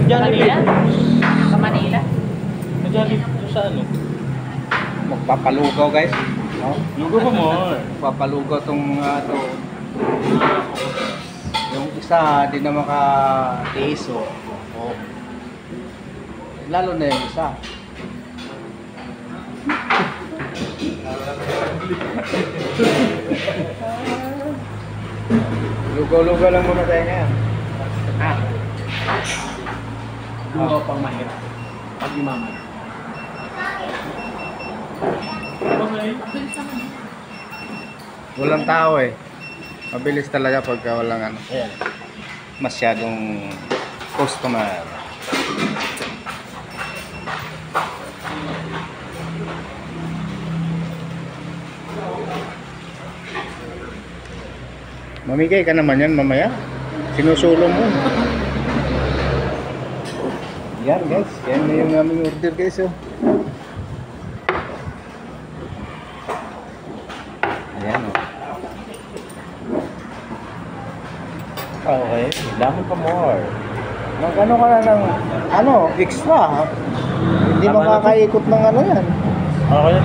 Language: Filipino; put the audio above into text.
Manila? Sa Manila? Sa Jollibee, sa ano? Magpapalugaw guys. No? Lugo pa mo. Magpapalugaw tong to. Yung isa, di na makatiis oh. Oh. Lalo na yung isa. Lugaw-lugaw lang muna tayo ngayon. Lugo pang mahirap. Pag imaman. Walang tao eh. Mabilis talaga pagka walang ano. Ayan. Masyadong customer. Mamigay ka naman yan mamaya. Sinusulong mo. Yan guys. Yan na yung aming order guys oh. Ayan oh. Okay. Lamon pa more. Mag-ano ka na ng ano, extra ha? Hindi Tama na to. makakaikot ng ano yan. Okay.